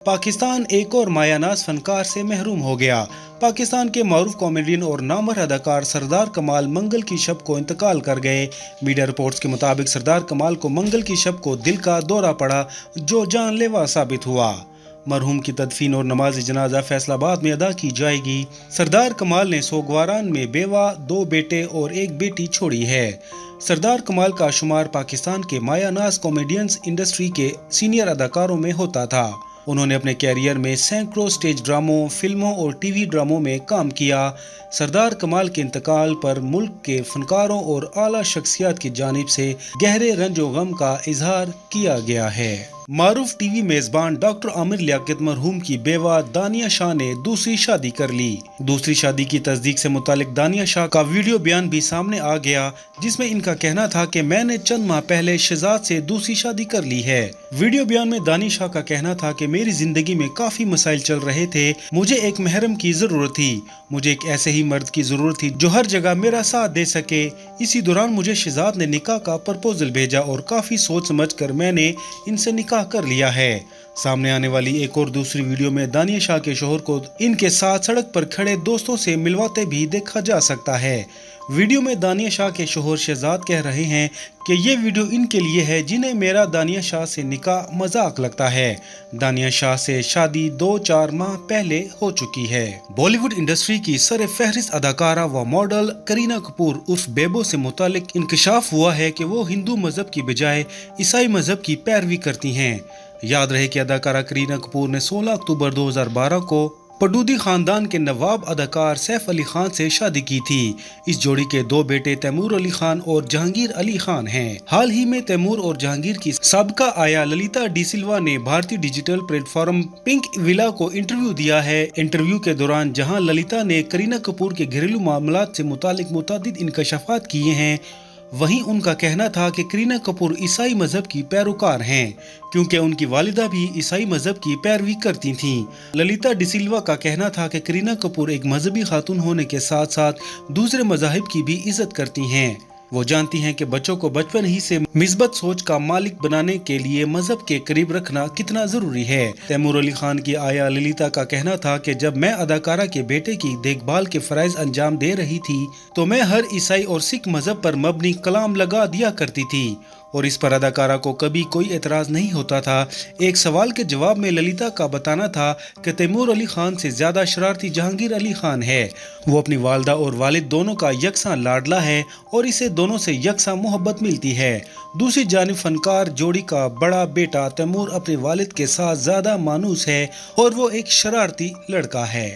पाकिस्तान एक और मायानाज फनकार से महरूम हो गया। पाकिस्तान के मारूफ कॉमेडियन और नामवर अदाकार सरदार कमाल मंगल की शब को इंतकाल कर गए। मीडिया रिपोर्ट्स के मुताबिक सरदार कमाल को मंगल की शब को दिल का दौरा पड़ा, जो जानलेवा साबित हुआ। मरहूम की तदफीन और नमाज जनाजा फैसलाबाद में अदा की जाएगी। सरदार कमाल ने सोगवारान में बेवा, 2 बेटे और 1 बेटी छोड़ी है। सरदार कमाल का शुमार पाकिस्तान के मायानाज कॉमेडियंस इंडस्ट्री के सीनियर अदाकारों में होता था। उन्होंने अपने कैरियर में सैकड़ों स्टेज ड्रामों, फिल्मों और टीवी ड्रामों में काम किया। सरदार कमाल के इंतकाल पर मुल्क के फनकारों और आला शख्सियत की जानिब से गहरे रंजो गम का इजहार किया गया है। मारूफ टीवी मेजबान डॉक्टर आमिर लियाकत मरहूम की बेवा दानिया शाह ने दूसरी शादी कर ली। दूसरी शादी की तस्दीक से मुतालिक दानिया शाह का वीडियो बयान भी सामने आ गया, जिसमें इनका कहना था कि मैंने चंद माह पहले शहजाद से दूसरी शादी कर ली है। वीडियो बयान में दानिया शाह का कहना था कि मेरी जिंदगी में काफी मसाइल चल रहे थे, मुझे एक महरम की जरूरत थी, मुझे एक ऐसे ही मर्द की जरूरत थी जो हर जगह मेरा साथ दे सके। इसी दौरान मुझे शहजाद ने निकाह का प्रपोजल भेजा और काफी सोच समझ कर मैंने इनसे निकाह कर लिया है। सामने आने वाली एक और दूसरी वीडियो में दानिया शाह के शोहर को इनके साथ सड़क पर खड़े दोस्तों से मिलवाते भी देखा जा सकता है। वीडियो में दानिया शाह के शोहर शहजाद कह रहे हैं कि ये वीडियो इनके लिए है जिन्हें मेरा दानिया शाह से निकाह मजाक लगता है। दानिया शाह से शादी 2-4 माह पहले हो चुकी है। बॉलीवुड इंडस्ट्री की सर फहरिस्त अदाकारा व मॉडल करीना कपूर उर्फ बेबो से मुतालिक इंकशाफ हुआ है कि वो हिंदू मजहब की बजाय ईसाई मजहब की पैरवी करती हैं। याद रहे कि अदाकारा करीना कपूर ने 16 अक्टूबर 2012 को पडूदी खानदान के नवाब अदाकार सैफ अली खान से शादी की थी। इस जोड़ी के 2 बेटे तैमूर अली खान और जहांगीर अली खान हैं। हाल ही में तैमूर और जहांगीर की साबका आया ललिता डी सिल्वा ने भारतीय डिजिटल प्लेटफॉर्म पिंक विला को इंटरव्यू दिया है। इंटरव्यू के दौरान जहां ललिता ने करीना कपूर के घरेलू मामलात से मुतालिक मुतअद्दिद इंकशाफात किए हैं, वहीं उनका कहना था कि करीना कपूर ईसाई मजहब की पैरोकार हैं, क्योंकि उनकी वालिदा भी ईसाई मजहब की पैरवी करती थीं। ललिता डिसिल्वा का कहना था कि करीना कपूर एक मजहबी खातून होने के साथ साथ दूसरे मजाहिब की भी इज्जत करती हैं। वो जानती हैं कि बच्चों को बचपन ही से मिस्बत सोच का मालिक बनाने के लिए मजहब के करीब रखना कितना जरूरी है। तैमूर अली खान की आया ललिता का कहना था कि जब मैं अदाकारा के बेटे की देखभाल के फराइज अंजाम दे रही थी तो मैं हर ईसाई और सिख मजहब पर मबनी कलाम लगा दिया करती थी और इस पर अदाकारा को कभी कोई एतराज नहीं होता था। एक सवाल के जवाब में ललिता का बताना था कि तैमूर अली खान से ज्यादा शरारती जहांगीर अली खान है। वो अपनी वालदा और वालिद दोनों का यकसा लाडला है और इसे दोनों से यकसा मोहब्बत मिलती है। दूसरी जानिब फनकार जोड़ी का बड़ा बेटा तैमूर अपने वालिद के साथ ज्यादा मानूस है और वो एक शरारती लड़का है।